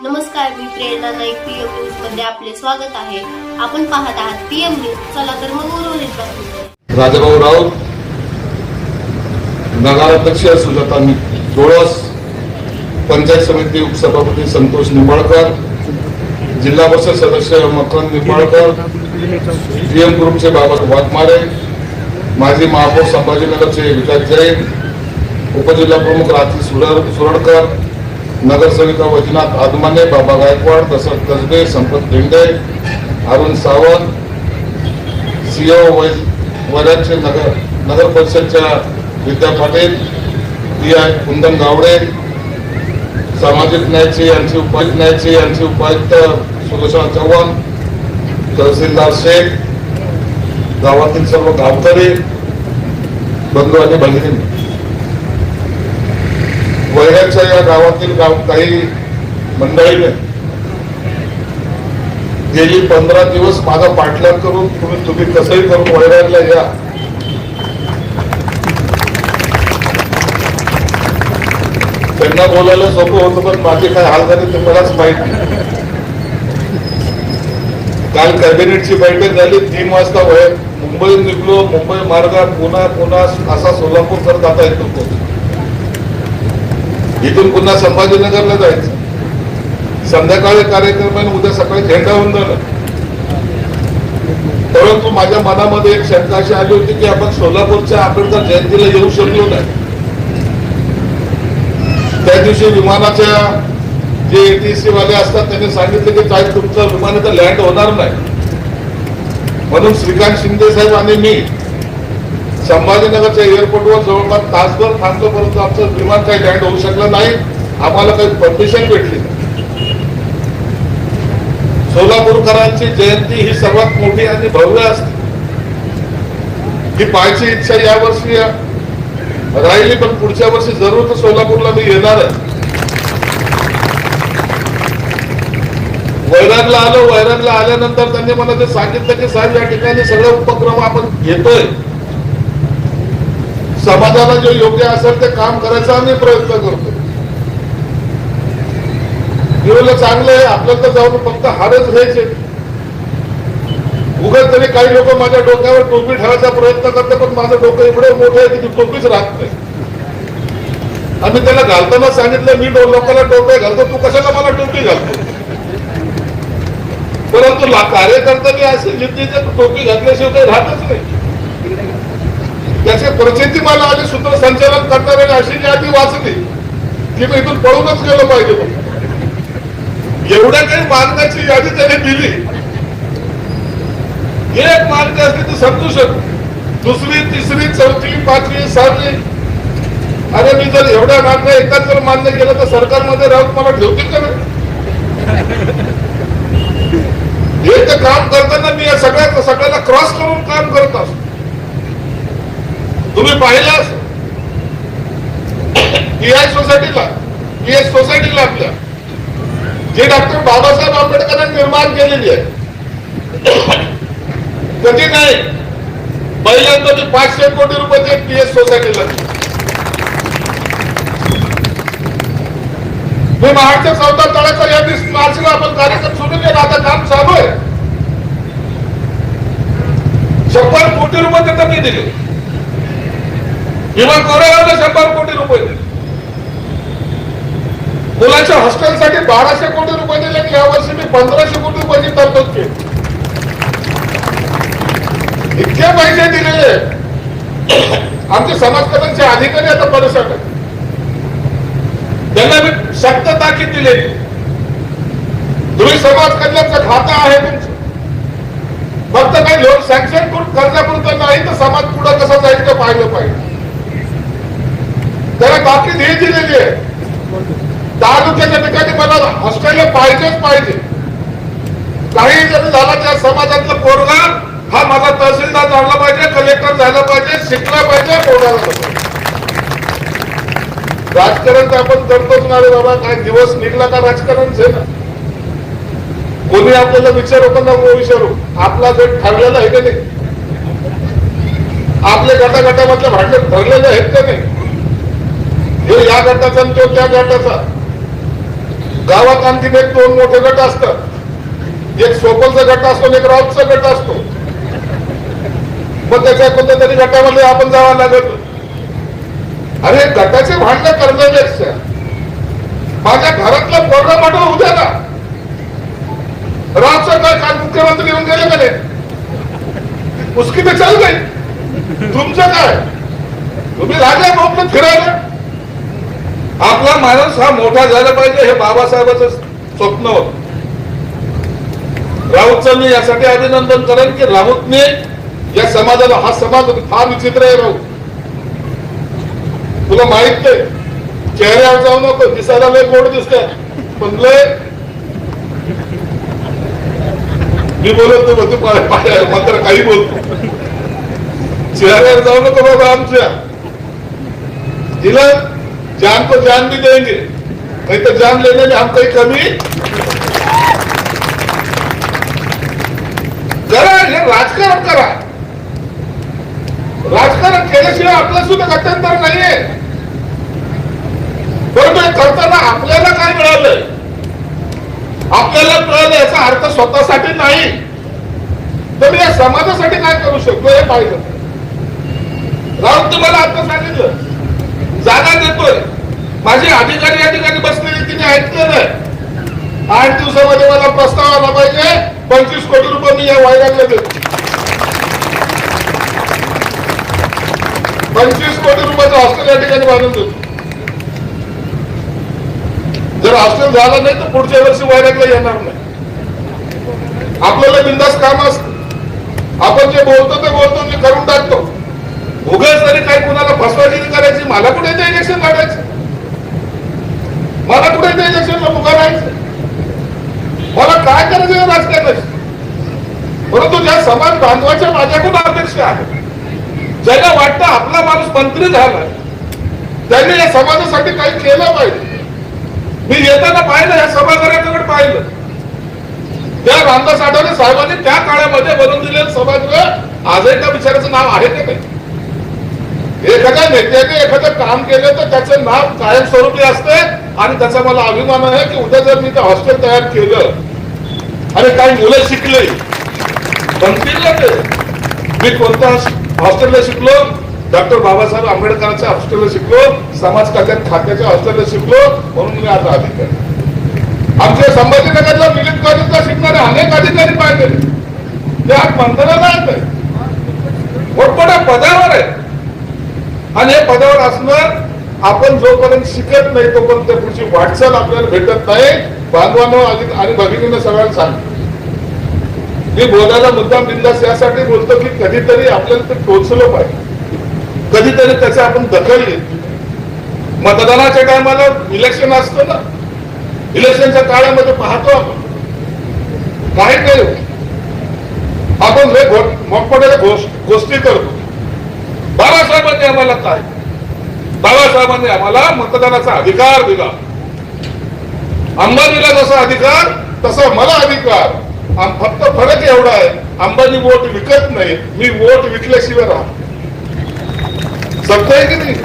नमस्कार, मी प्रेरणा Naik. PM news मध्ये आपले स्वागत आहे. आपण पाहत आहात पीएम न्यूज. चला तर मग उर्वरित बातमी. राजाभाऊ राऊत, नगराध्यक्ष सुजाता डोळस, पंचायत समिती उपसभापती संतोष निंबाळकर, जिल्हा परिषद सदस्य मकरंद निंबाळकर, पीएम ग्रुपचे बाबा वाघमारे, माजी महापौर संभाजीनगरचे विकास जैन, उपजिल्हा प्रमुख रात्री सुरडकर, नगरसेविका वैजनाथ आदमाने, बाबा गायकवाड, दशरथ कसबे, संपत भेंडे, अरुण सावंत, सीओ वैरागचे नगर परिषदच्या विद्या पाटील, पीआय कुंदन गावडे, सामाजिक न्यायाचे यांचे उपायुक्त सुदर्शन चव्हाण, तहसीलदार शेख, गावातील सर्व गावकरी बंधू आणि भगिनी, वैरागच्या या गावातील काही मंडळीने गेली 15 दिवस माझा पाठलाग करून तुम्ही कसंही करून वैरागला या. त्यांना बोलायला सोपं होतं, पण माझे काय हाल झाले ते मलाच माहिती. काल कॅबिनेटची बैठक झाली, 3 वाजता मुंबई निघलो. मुंबई मार्गात पुन्हा असा सोलापूर करत आता येतो. इथून पुन्हा संभाजीनगरला जायचं. संध्याकाळी कार्यक्रम आहे, उद्या सकाळी झेंडावंदन. परंतु माझ्या मनामध्ये एक शंका अशी आली होती की आपण सोलापूरच्या आंबेडकर जयंतीला येऊ शकलो नाही. त्या दिवशी विमानाच्या जे एटीसी वाले असतात त्यांनी सांगितले की साहेब तुमचं विमान इथं लँड होणार नाही. म्हणून श्रीकांत शिंदे साहेब आणि मी संभाजीनगरच्या एअरपोर्टवर जवळपास तासभर थांबलो, परंतु आमचं विमान काही लँड होऊ शकलं नाही. आम्हाला काही परमिशन भेटली नाही. सोलापूरकरांची जयंती ही सर्वात मोठी आणि भव्य असते. ही पाहायची इच्छा यावर्षी राहिली, पण पुढच्या वर्षी जरूर तर सोलापूरला मी येणार आहे. वैरागला आलो. वैरागला आल्यानंतर त्यांनी मला ते सांगितलं की साहेब या ठिकाणी सगळे उपक्रम आपण घेतोय, समाजाला जे योग्य असेल ते काम करायचा आम्ही प्रयत्न करतो. एवढं चांगलं आहे. आपल्याला तर जाऊन फक्त हारच घ्यायचे. उगाच तरी काही लोक माझ्या डोक्यावर टोपी ठेवायचा प्रयत्न करतात, पण माझं डोकं एवढं मोठं आहे की ती टोपीच राहत नाही. आम्ही त्याला घालताना सांगितलं, मी लोकांना टोपी घालतो, तू कशाला मला टोपी घालतो. परंतु कार्यकर्त्यांनी असे जिद्दीचे टोपी घातल्याशिवाय काही राहतच नाही. त्याची प्रचिती मला आली. सूत्रसंचालन करणाऱ्याने अशी यादी वाचली की मी इथून पळूनच गेलो पाहिजे. एवढ्या काही मागण्याची यादी त्याने दिली. एक मागणी असते ती समजू शकतो, 2री, 3री, 4थी, 5वी, 6वी. अरे मी जर एवढ्या मागण्या एकाच जर मान्य केलं तर सरकारमध्ये राहून मला ठेवतील का नाही. हे ते काम करताना मी या सगळ्याला क्रॉस करून काम करत असतो. तुम्ही पाहिलास पीआय सोसायटीला आपल्या जे डॉक्टर बाबासाहेब आंबेडकरांनी निर्माण केलेली आहे, कधी नाही पहिल्यांदा ती 500 कोटी रुपयाची पीएस सोसायटीला. मी महाडच्या 14 तळाचा या मार्चला आपण कार्यक्रम सुरू केला. आता काम चालू आहे. 100 कोटी रुपये तिथं मी दिले. किंवा कोरेगावला 100 कोटी रुपये दिले. मुलांच्या हॉस्टेलसाठी 1200 कोटी रुपये दिले. या वर्षी मी 1500 कोटी रुपयाची तरतूद केली. इतके पैसे दिलेले. आमचे समाजकल्याणचे अधिकारी आता परेशान आहेत. त्यांना मी सक्त ताकीद दिलेली, तुम्ही समाज कल्याणचं खातं आहे तुमचं, फक्त काही लोक सँक्शन करून कर्जापुरतं नाही तर समाज पुढे कसा जाईल ते पाहिलं पाहिजे. त्याला ताकीद हे दिलेली आहे. तालुक्याच्या ठिकाणी मला हॉस्टेल पाहिजेच पाहिजे. काही जरी झाला त्या समाजातला पोरगा हा माझा तहसीलदार झाला पाहिजे, कलेक्टर झाला पाहिजे, शिकला पाहिजे, पोराला. राजकारण तर आपण करतोच ना रे बाबा. काय दिवस निघला का राजकारणच आहे ना. कोणी आपल्याला विचारू का नको विचारू, आपला गट ठरलेला आहे का नाही. आपले गटागटामधले भांडण ठरलेले आहेत का नाही. हे या गटाचा तो त्या गटाचा. गावात आणखीन एक दोन मोठे गट असतात, एक सोपलचा गट असतो आणि एक राऊतचा गट असतो. मग त्याच्या कोणत्या तरी गटामध्ये आपण जावं लागत. अरे गटाचे भांडण करण्यापेक्षा माझ्या घरातलं पोरगा मोठं होऊ द्या ना. राऊतचा काय काल मुख्यमंत्री येऊन गेले का नाही, उसकी तर चाल गई. तुमचं काय, तुम्ही राजा मोकळं फिरायला. आपला माणूस हा मोठा झाला पाहिजे हे बाबासाहेबांचं स्वप्न होतं. राऊतचं मी यासाठी अभिनंदन करेन की राऊतने या समाजाला, हा समाज फार विचित्र आहे. राऊत तुला माहित नाही, चेहऱ्यावर जाऊ नको, दिसायला लय गोड दिसतंय पण लय, मी बोलत नाही तू मात्र काही बोलतो. चेहऱ्यावर जाऊ नको बाबा आमच्या. तिला जान को जान भी देंगे, नहीं तो जान लेने में हम कहीं कमी करा. हे राजकारण करा. राजकारण केल्याशिवाय आपलं सुद्धा गत्यंतर नाहीये. परंतु हे करताना आपल्याला काय मिळालंय, आपल्याला मिळालं याचा अर्थ स्वतःसाठी नाही, तर मी या समाजासाठी काय करू शकतो हे पाहिजे. राऊत तुम्हाला आता सांगितलं, जागा देतोय. माझे अधिकारी या ठिकाणी बसलेले तिने ऐकलं नाही. 8 दिवसामध्ये मला प्रस्ताव आला पाहिजे, 25 कोटी रुपये मी या वैरागला देतो. 25 कोटी रुपयाचं हॉस्टेल या ठिकाणी बांधून देतो. जर हॉस्टेल झालं नाही तर पुढच्या वर्षी वैरागला येणार नाही. आपल्याला बिंदास काम असतं. आपण जे बोलतो ते बोलतो, मी करून टाकतो. उगाच तरी काही कुणाला फसवागिरी करायची, मला कुठे ते इलेक्शन लढायचं, मला कुठे ते इलेक्शनला उभा राहायचं, मला काय करायचं राजकारणाची. परंतु ज्या समाज बांधवाच्या माझ्याकडून अपेक्षा आहे, ज्याला वाटतं आपला माणूस मंत्री झाला, त्याने या समाजासाठी काही केलं पाहिजे. मी येताना पाहिलं, या सभागृहाकडे पाहिलं, त्या रामदास आठवले साहेबांनी त्या काळामध्ये बनवून दिलेलं सभागृह आजही त्या विचाराचं नाव आहे का नाही. एखाद्या नेत्याने एखादं काम केलं तर त्याचं नाव कायमस्वरूपी असते. आणि त्याचा मला अभिमान आहे की उद्या जर मी ते हॉस्टेल तयार केलं आणि काही मुलं शिकले, बनतील ना ते. मी कोणत्या हॉस्टेलला शिकलो, डॉक्टर बाबासाहेब आंबेडकरांच्या हॉस्टेलला शिकलो, समाज कल्याण खात्याच्या हॉस्टेलला शिकलो, म्हणून मी आता अधिकारी. आमच्या संभाजीनगरला मिलिंद कॉलेजला शिकणारे अनेक अधिकारी पाहिजे, ते आज मंत्रालयात आहेत, मोठमोठ्या पदावर आहे. आणि हे पदावर असणार, आपण जोपर्यंत शिकत नाही तोपर्यंत पुढची वाटचाल आपल्याला भेटत नाही. बांधवांनो आणि भगिनींना सगळ्यांना सांग, मी बोलायला मुद्दाम बिंदास यासाठी बोलतो की कधीतरी आपल्याला ते टोचलं पाहिजे, कधीतरी त्याची आपण दखल घेतली. मतदानाच्या टायमाला इलेक्शन असतं ना, इलेक्शनच्या काळामध्ये पाहतो आपण काही नाही, आपण मोठमोठ्या गोष्टी करतो. बाबासाहेबांनी आम्हाला काय, बाबासाहेबांनी आम्हाला मतदानाचा अधिकार दिला. अंबानीला जसा अधिकार तसा मला अधिकार. फक्त फरक एवढा आहे, अंबानी वोट विकत नाही, मी वोट विकल्याशिवाय राहतो. सत्य आहे की नाही.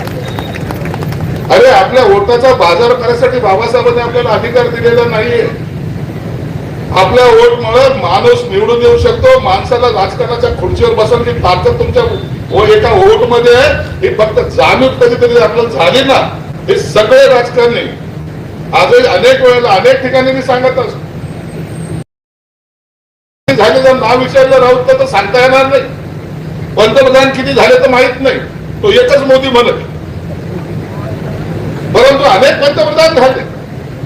अरे आपल्या वोटाचा बाजार करण्यासाठी बाबासाहेबांनी आपल्याला अधिकार दिलेला नाहीये. आपल्या वोटमुळे माणूस निवडून येऊ शकतो. माणसाला राजकारणाच्या खुर्चीवर बसवण्याची ताकद तुमच्या एका वोट मध्ये आहे. हे फक्त जाणीव कधीतरी आपल्याला झाली ना, हे सगळे राजकारणी आजही अनेक वेळेला अनेक ठिकाणी मी सांगत असतो. झालेलं नाव विचारलं राऊत तर सांगता येणार नाही. पंतप्रधान किती झाले तर माहित नाही, तो एकच मोदी म्हणत. परंतु अनेक पंतप्रधान झाले,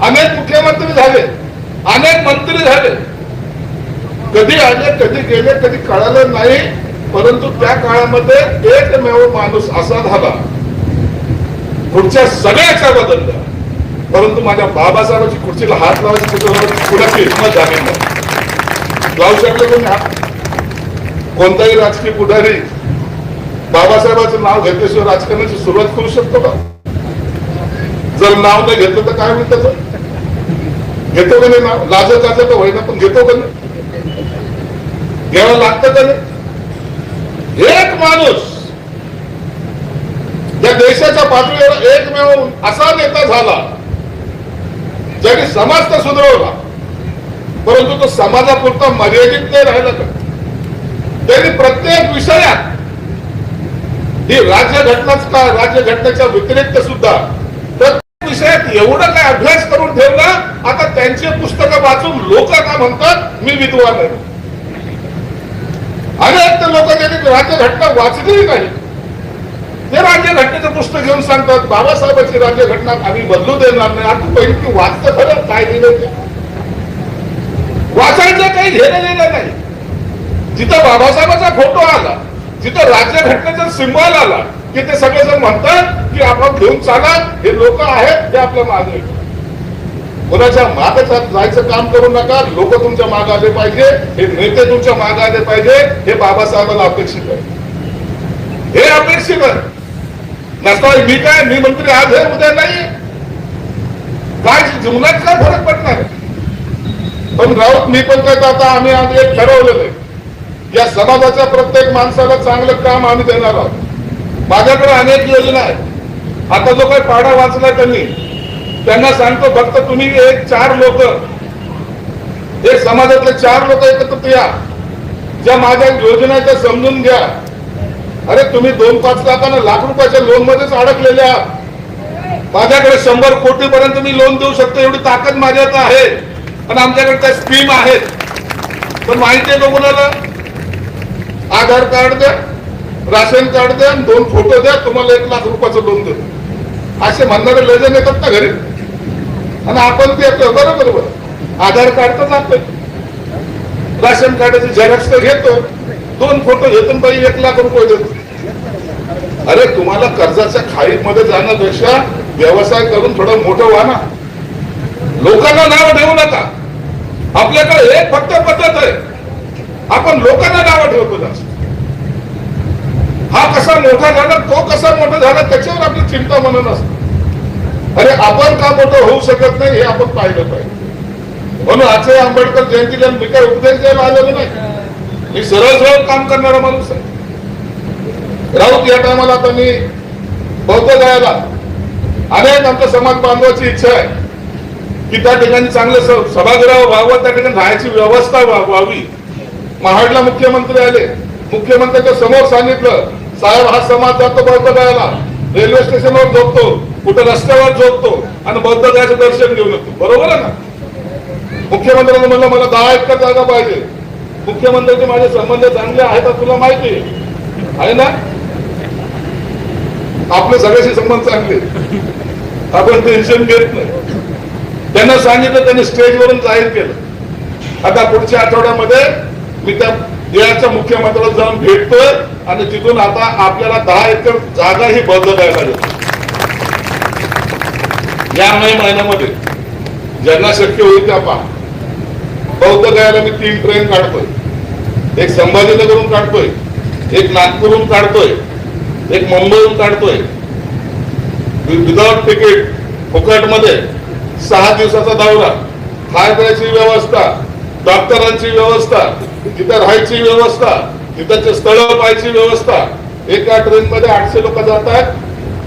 अनेक मुख्यमंत्री झाले, अनेक मंत्री झाले. कधी आले, कधी गेले, कधी कळालं नाही. परंतु त्या काळामध्ये एकमेव माणूस असा झाला, खुर्च्या सगळ्याच्या बदलल्या, परंतु माझ्या बाबासाहेबांची खुर्चीला हात लावायची कुणाची हिंमत झाली नाही. लावू शकले कोणी हात? कोणताही राजकीय पुढारी बाबासाहेबांचं नाव घेतल्याशिवाय राजकारणाची सुरुवात करू शकतो का? जर नाव नाही घेतलं तर काय होईल त्याचं? घेतो का नाही नाव? लाजत तर होईना, पण घेतो का नाही? घ्यावं लागतं का नाही? एक माणूस या देशाच्या पातळीवर एकमेव असा नेता झाला ज्यांनी समाज तर सुधारवला, परंतु तो समाजापुरता मर्यादित नाही राहिला का? त्यांनी प्रत्येक विषयात ही राज्यघटनाच का राज्यघटनेच्या व्यतिरिक्त सुद्धा प्रत्येक विषयात एवढं काय अभ्यास करून ठेवला. आता त्यांचे पुस्तकं वाचून लोक का म्हणतात मी विद्वान आहे. अनेक लोक त्यांनी राज्यघटना वाचलीही नाही, ते राज्यघटनेचं पुस्तक घेऊन सांगतात बाबासाहेबांची राज्यघटना आम्ही बदलू देणार नाही. आता पहिली की वाचतं खरं काय दिलं ते वाचायचं काही घेणं देणं नाही. जिथं बाबासाहेबांचा फोटो आला, जिथं राज्यघटनेचा सिंबल आला की ते सगळेजण म्हणतात की आपण घेऊन चाला, हे लोक आहेत ते आपल्या मागे. कोणाच्या मागे जायचं काम करू नका. लोक तुमच्या मागे आले पाहिजे, हे नेते तुमच्या मागे आले पाहिजे, हे बाबासाहेबांना अपेक्षित आहे. हे अपेक्षित आहे. नसता मी काय मी मंत्री आज आहे उद्या नाही, काय जीवनात काय फरक पडणार. पण राऊत मी पण काय आता आम्ही आज एक ठरवलेलं आहे, या समाजाच्या प्रत्येक माणसाला चांगलं काम आम्ही देणार आहोत. माझ्याकडे अनेक योजना आहेत. आता जो काही पाढा वाचला त्यांना सांगतो फक्त तुम्ही एक 4 लोक, एक समाजातले 4 लोक एकत्र या, ज्या माझ्या योजना त्या समजून घ्या. अरे तुम्ही 2-5 लाखांना लाख रुपयाच्या लोन मध्येच अडकलेले आहात. माझ्याकडे 100 कोटी पर्यंत मी लोन देऊ शकतो एवढी ताकद माझ्यात आहे. पण आमच्याकडे त्या स्कीम आहेत. पण माहिती आहे का कोणाला? आधार कार्ड द्या, राशन कार्ड द्या, 2 फोटो द्या, तुम्हाला 1 लाख रुपयाचं लोन देतो असे म्हणणारे लजन येतात ना घरी. आणि आपण ते बरोबर आधार कार्ड तर जातोय, राशन कार्डाची झेरॉक्स तर घेतो, 2 फोटो घेतो, बाई 1 लाख रुपये देतो. अरे तुम्हाला कर्जाच्या खाईमध्ये जाण्यापेक्षा व्यवसाय करून थोडं मोठं व्हा ना. लोकांना नाव ठेवू नका. आपल्याकडे एक फक्त पद्धत आहे, आपण लोकांना नाव ठेवतो जास्त. हा कसा मोठा झाला, तो कसा मोठा झाला त्याच्यावर आपली चिंता म्हणून असते. अरे आपण का मोठं होऊ शकत नाही हे आपण पाहिलं पाहिजे. म्हणून आजच्या आंबेडकर जयंतीला मी काय उपदेश द्यायला आलेलो नाही, मी सरळ सरळ काम करणारा माणूस आहे. राऊत या टायमाला आता मी बौद्ध गयाला अनेक आमच्या समाज बांधवाची इच्छा आहे की त्या ठिकाणी चांगलं सभागृह व्हावं, त्या ठिकाणी राहायची व्यवस्था व्हावी. महाडला मुख्यमंत्री आले, मुख्यमंत्र्यांच्या समोर सांगितलं साहेब हा समाज जातो बौद्ध गयाला, रेल्वे स्टेशनवर झोपतो, कुठं रस्त्यावर झोपतो आणि बौद्ध गयाचं दर्शन घेऊन येतो. बरोबर आहे ना? मुख्यमंत्र्यांनी म्हणलं मला 10 एकर जागा पाहिजे. मुख्यमंत्र्यांचे माझे संबंध चांगले आहेत तुला माहिती आहे ना? आपले सगळ्याशी संबंध चांगले, आपण टेन्शन घेत नाही. त्यांना सांगितलं, त्यांनी स्टेजवरून जाहीर केलं. आता पुढच्या आठवड्यामध्ये मी त्या देशाच्या मुख्यमंत्र्याला जाऊन भेटतोय आणि तिथून आता आपल्याला 10 एकर जागा ही बदलायला लागेल. या महिन्यामध्ये ज्यांना शक्य होईल त्या पहा. बौद्ध गयाला मी 3 ट्रेन काढतोय. एक संभाजीनगरहून काढतोय, एक नागपूरहून काढतोय, एक मुंबईहून काढतोय. विदाउट तिकीट फुकट मध्ये 6 दिवसाचा दौरा, खायची व्यवस्था, डॉक्टरांची व्यवस्था, तिथे राहायची व्यवस्था, तिथं स्थळ पाहायची व्यवस्था. एका ट्रेन मध्ये 800 लोक जातात.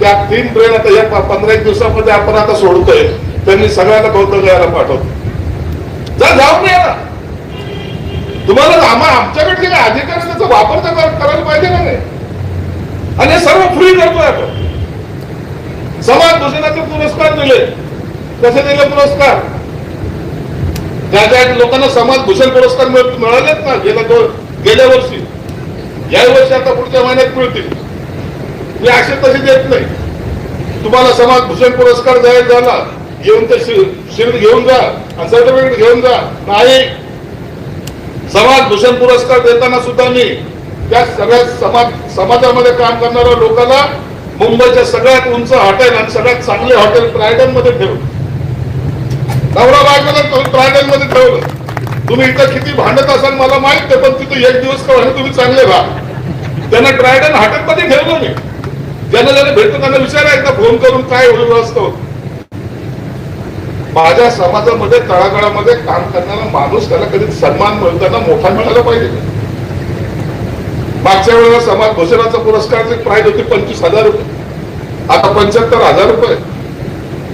त्या 3 ट्रेन आता या 15 दिवसामध्ये आपण आता सोडतोय. त्यांनी सगळ्यांना बौद्ध गयाला पाठवतो. जाऊन या ना. तुम्हाला आमच्याकडे जे अधिकार त्याचा वापर तर करायला पाहिजे ना नाही. आणि हे सर्व फ्री करतोय आपण. समाज भूषणाचे पुरस्कार दिले. कसे दिले पुरस्कार? ज्या ज्या लोकांना समाज भूषण पुरस्कार मिळालेत ना गेल्या वर्षी, या वर्षी आता पुढच्या महिन्यात मिळतील. मी असे तसे देत नाही. तुम्हाला समाज भूषण पुरस्कार जाहीर झाला, घेऊन ते शिल्ड घेऊन जा आणि सर्टिफिकेट घेऊन जा. नाही, समाज भूषण पुरस्कार देताना सुद्धा मी त्या सगळ्या समाजामध्ये काम करणाऱ्या लोकांना मुंबईच्या सगळ्यात उंच हॉटेल आणि सगळ्यात चांगले हॉटेल ट्रायडन मध्ये ठेवलं. नवरा बायकोला ट्रायडन मध्ये ठेवलं. तुम्ही इथं किती भांडत असाल मला माहित आहे, पण तिथे एक दिवस का तुम्ही चांगले व्हा. त्यांना ट्रायडन हॉटेल मध्ये ठेवलं मी. ज्यांना ज्यांना भेटतो त्यांना विचारा एकदा फोन करून काय होईल असतो. माझ्या समाजामध्ये तळागाळामध्ये काम करणारा माणूस त्याला कधी सन्मान मिळताना मोठा मिळाला पाहिजे. मागच्या वेळेला समाज भूषणाचा पुरस्कारची प्राइस होती 25,000 रुपये, आता 75,000 रुपये.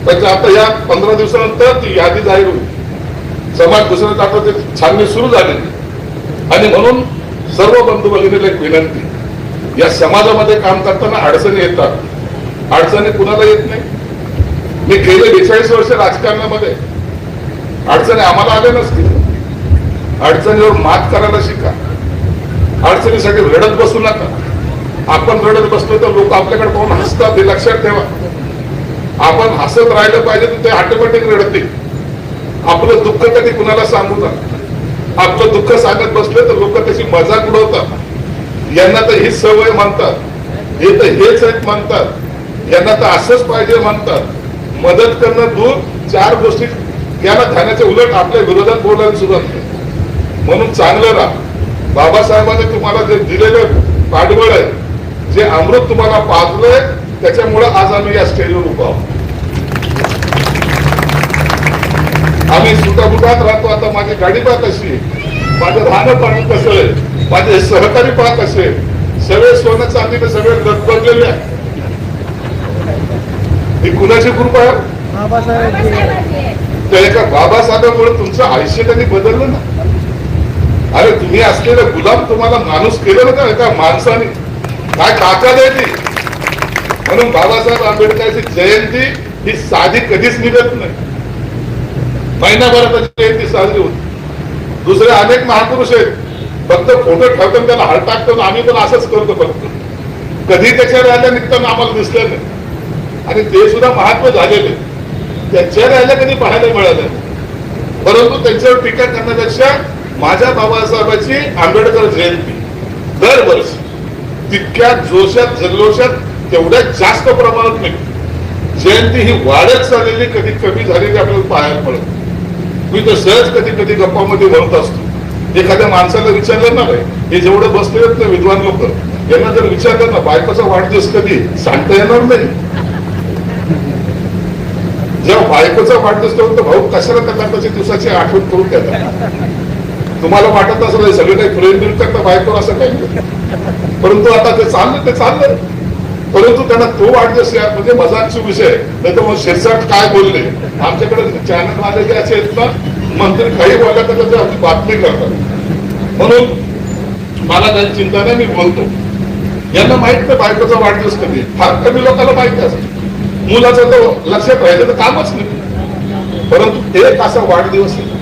पण आता या 15 दिवसानंतर ती यादी जाहीर होईल. समाज दुसऱ्या आता ते छाननी सुरू झालेली. आणि म्हणून सर्व बंधू भगिनीला एक विनंती, या समाजामध्ये काम करताना अडचणी येतात. अडचणी कुणाला येत नाही. मी गेले 42 वर्ष राजकारणामध्ये, अडचणी आम्हाला आल्या नसतील. अडचणीवर मात करायला शिका. अडचणीसाठी रडत बसू नका. आपण रडत बसलो तर लोक आपल्याकडे पाहून हसतात, हे लक्षात ठेवा. आपण हसत राहिलं पाहिजे तर ते ऑटोमॅटिक रडतील. आपलं दुःख कधी कुणाला सांगू नका. आपलं दुःख सांगत बसले तर लोक त्याची मजाक उडवतात. यांना तर ही सवय म्हणतात, हे तर हेच आहेत म्हणतात, यांना तर असंच पाहिजे म्हणतात. मदत करणं दूर, 4 गोष्टी याला ध्यानाच्या उलट आपल्या विरोधात बोलायला सुरुवात केली. म्हणून चांगलं राहा. बाबासाहेबांनी तुम्हाला जे दिलेलं पाठबळ आहे, जे अमृत तुम्हाला पाजलंय, त्याच्यामुळे आज आम्ही या स्टेजवर उभा आहोत. आम्ही सुटाबुटात राहतो. आता माझी गाडी पाहत कशी, माझं राहणं पाहणं कसं आहे, माझे सहकारी पाहत कसे, सगळे सोनं चांदीने सगळे गजबजलेले आहे. ही कुणाची कृपा आहे? त्या एका बाबासाहेबांमुळे तुमचं आयुष्य त्यांनी बदललं ना. अरे तुम्ही असलेलं गुलाम तुम्हाला माणूस केलं ना एका माणसाने. काय ताकद आहे ती. म्हणून बाबासाहेब आंबेडकरांची जयंती ही साधी कधीच निघत नाही. महिनाभरात जयंती साजरी होती. दुसरे अनेक महापुरुष आहेत, फक्त फोटो ठेवतो त्याला हळ टाकतो. आम्ही पण असंच करतो. फक्त कधी त्याच्या रॅल्या निघताना आम्हाला दिसलं नाही. आणि ते सुद्धा महात्मा झालेले, त्यांच्या रॅल्या कधी पाहायला मिळाल्या. परंतु त्यांच्यावर टीका करण्यापेक्षा माझ्या बाबासाहेबांची आंबेडकर जयंती दरवर्षी तितक्या जोशात जल्लोषात तेवढ्या जास्त प्रमाणात नाही. जयंती ही वाढत चाललेली, कधी कमी झालेली आपल्याला पाहायला मिळत. मी तर सहज कधी कधी गप्पामध्ये म्हणत असतो. एखाद्या माणसाला विचारलं ना, हे जेवढे बसले आहेत ना विद्वान लोक, यांना जर विचारलं ना बायकोचा वाढदिवस कधी, सांगता येणार नाही. जेव्हा बायकोचा वाढदिवस तेव्हा भाऊ कशाला त्यांना त्याच्या दिवसाची आठवण करून देतात. तुम्हाला वाटत असं सगळे काही फ्रेंड बिल करता बायको असं काही, परंतु आता ते चाललं. परंतु त्यांना तो वाढदिवस म्हणजे मजाकचा विषय. नाही तर मग शिरसाट काय बोलले, आमच्याकडे चॅनल वाले असे आहेत ना, मंत्री काही बोलला तर त्याची आमची बातमी करतात. म्हणून मला काही चिंता नाही, मी बोलतो. यांना माहित नाही बायकोचा वाढदिवस कधी. फार कमी लोकांना माहिती असत. मुलाचं तर लक्षात राहिलं तर कामच नाही. परंतु एक असा वाढदिवस आहे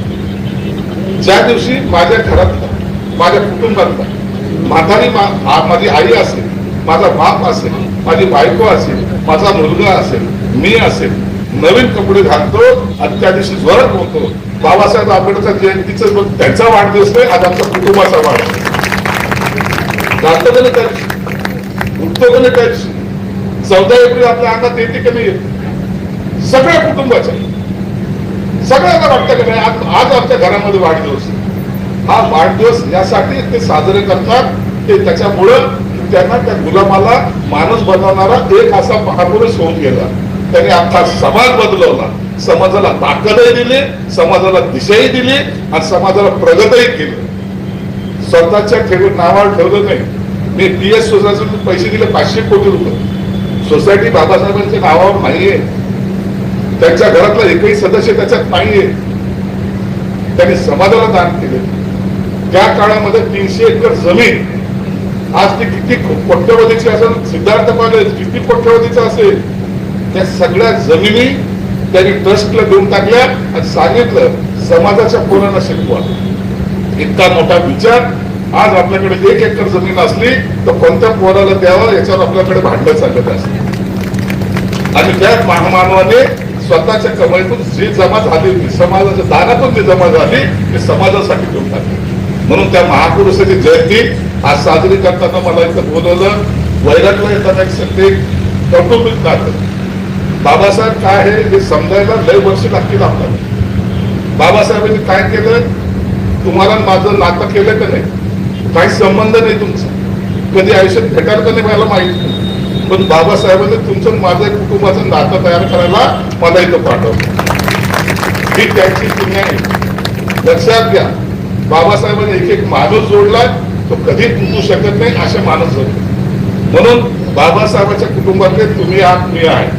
ज्या दिवशी माझ्या घरातला, माझ्या कुटुंबातला, म्हातारी माझी आई असेल, माझा बाप असेल, माझी बायको असेल, माझा मुलगा असेल, मी असेल, नवीन कपडे घालतो आणि त्या दिवशी जोरात होतो बाबासाहेब आंबेडकर जयंतीचा त्यांचा वाढदिवस नाही, आज आमच्या कुटुंबाचा वाढदिवस. घालतो का त्या दिवशी, उठतो का नाही त्या दिवशी. 14 एप्रिल आपल्या अंगात येते की नाही येते, सगळ्या कुटुंबाच्या, सगळ्यांना वाटतं की नाही आज आमच्या घरामध्ये वाढदिवस. हा वाढदिवस यासाठी ते साजरे करतात ते त्याच्यामुळं त्यांना त्या गुलामाला माणूस बनवणारा एक असा महापुरुष होऊन गेला. त्याने अख्खा समाज बदलवला, समाजाला ताकदही दिली, समाजाला दिशाही दिली आणि समाजाला प्रगतही केली. स्वतःच्या नावावर ठेवलं नाही. मी PS सोसायटीतून पैसे दिले 500 कोटी रुपये. सोसायटी बाबासाहेबांच्या नावावर नाहीये. त्यांच्या घरातला एकही सदस्य त्याच्यात नाहीये. त्यांनी समाजाला दान केले. त्या काळामध्ये 300 एकर जमीन, आज ती किती कोट्यवधीची असेल, सिद्धार्थ कॉलेज किती कोट्यवधीचं असेल, त्या सगळ्या जमिनी त्यांनी ट्रस्टला देऊन टाकल्या आणि सांगितलं समाजाच्या पोरांना शिकवा. इतका मोठा विचार. आज आपल्याकडे 1 एकर जमीन असली तर कोणत्या पोराला द्यावं याच्यावर आपल्याकडे भांडण चालत असते. आणि त्या महामानवाने स्वतःच्या कमाईतून जी जमा झाली होती, समाजाच्या दानातून जी जमा झाली ती समाजासाठी देऊन टाकली. म्हणून त्या महापुरुषाची जयंती आज साजरी करताना मला इथं बोलवलं. वैरागला येताना एक कौटुंबिक नातं. बाबासाहेब काय आहे हे समजायला लय वर्ष लागतील आपल्याला. बाबासाहेबांनी काय केलं, तुम्हाला माझं नातं केलं का नाही, काही संबंध नाही तुमचा, कधी आयुष्यात भेटायला का नाही मला माहित नाही. पण बाबासाहेबांनी तुमचं माझं कुटुंबाचं नातं तयार करायला मला इथं पाठवलं. ही त्यांची पुण्य आहे. लक्षात घ्या, बाबासाहेबांनी एक एक माणूस जोडलाय, तो कधी तुटू शकत नाही असे माणूस जोडले. म्हणून बाबासाहेबांच्या कुटुंबातले तुम्ही आहात, मी आहे.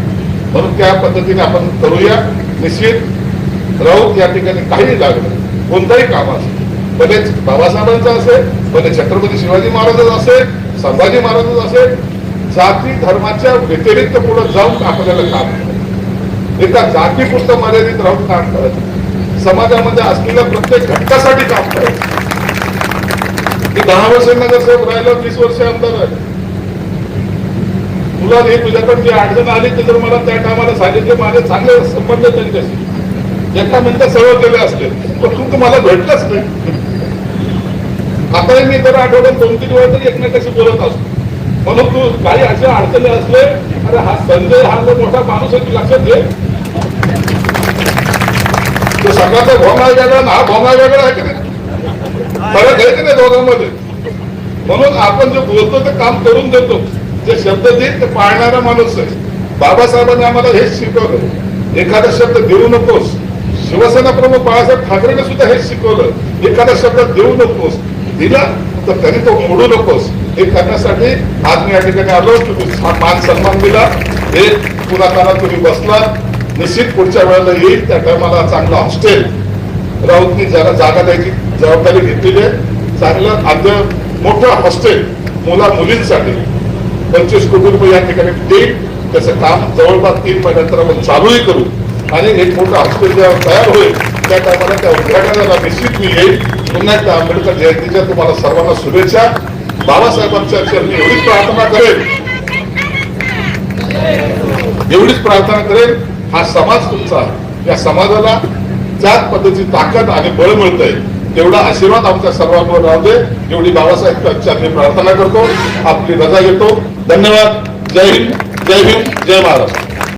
म्हणून त्या पद्धतीने आपण करूया. निश्चित राऊत या ठिकाणी काही लागलं कोणतंही काम असेल, भले बाबासाहेबांचं असेल, भले छत्रपती शिवाजी महाराजांचं असेल, संभाजी महाराजांचं असेल, जाती धर्माच्या व्यतिरिक्त पुढे जाऊन आपल्याला काम करायचं. एका जातीपुरतं मर्यादित राहून काम करायचं. समाजामध्ये असलेल्या प्रत्येक घटकासाठी काम करायचं. मी 10 वर्ष नगरसेवक राहिलो, 20 वर्ष आमदार आहे. तुला हे तुझ्याकडे जी अडचण आली ते जर मला त्या टायमाला सांगितले, माझे चांगले संबंध त्यांच्याशी एका मिनिटात सर्व केले असले, पण तू मला भेटलंच नाही. आताही मी जर आठवड्यात 2-3 वेळा तरी एकमेकाशी बोलत असतो. म्हणून तू काही अशा अडचणी असले, अरे हा संजय हा मोठा माणूस आहे, लक्षात घे. तो सगळ्याचा भोंगा वेगळा ना हा भोंगा वेगळा आहे की नाही, फरक आहे की नाही दोघांमध्ये. म्हणून आपण जे बोलतो ते काम करून देतो, जे शब्द देत ते पाळणारा माणूस आहे. बाबासाहेबांनी आम्हाला हेच शिकवलं, एखादा शब्द देऊ नकोस. शिवसेना प्रमुख बाळासाहेब ठाकरेने सुद्धा हेच शिकवलं, एखादा शब्द देऊ नकोस, दिला तर त्यांनी तो मोडू नकोस. हे करण्यासाठी आज मी या ठिकाणी आलो. तुम्ही मान सन्मान दिला, हे पुन्हा तुम्ही बसला. निश्चित पुढच्या वेळेला येईल त्या टायमाला चांगलं हॉस्टेल राऊतनी जागा द्यायची जबाबदारी घेतलेली आहे. चांगलं आद्य मोठं हॉस्टेल मुला मुलींसाठी 25 कोटी रुपये या ठिकाणी देईल. त्याचं काम जवळपास 3 महिन्यानंतर आपण चालूही करू आणि एक मोठं हॉस्टेल जेव्हा तयार होईल त्या टायमाला त्या उद्घाटनाला निश्चित मी येईल. पुन्हा एकदा आंबेडकर जयंतीच्या तुम्हाला सर्वांना शुभेच्छा. बाबासाहेबांच्या चरणी एवढीच प्रार्थना करेन, हा समाज तुमचा, या समाजाला त्याच पद्धतीची ताकद आणि बळ मिळतंय तेवढा आशीर्वाद आमच्या सर्वांवर राहू दे, एवढी बाबासाहेब चरणी प्रार्थना करतो. आपली रजा घेतो. धन्यवाद. जय हिंद, जय भीम, जय महाराष्ट्र.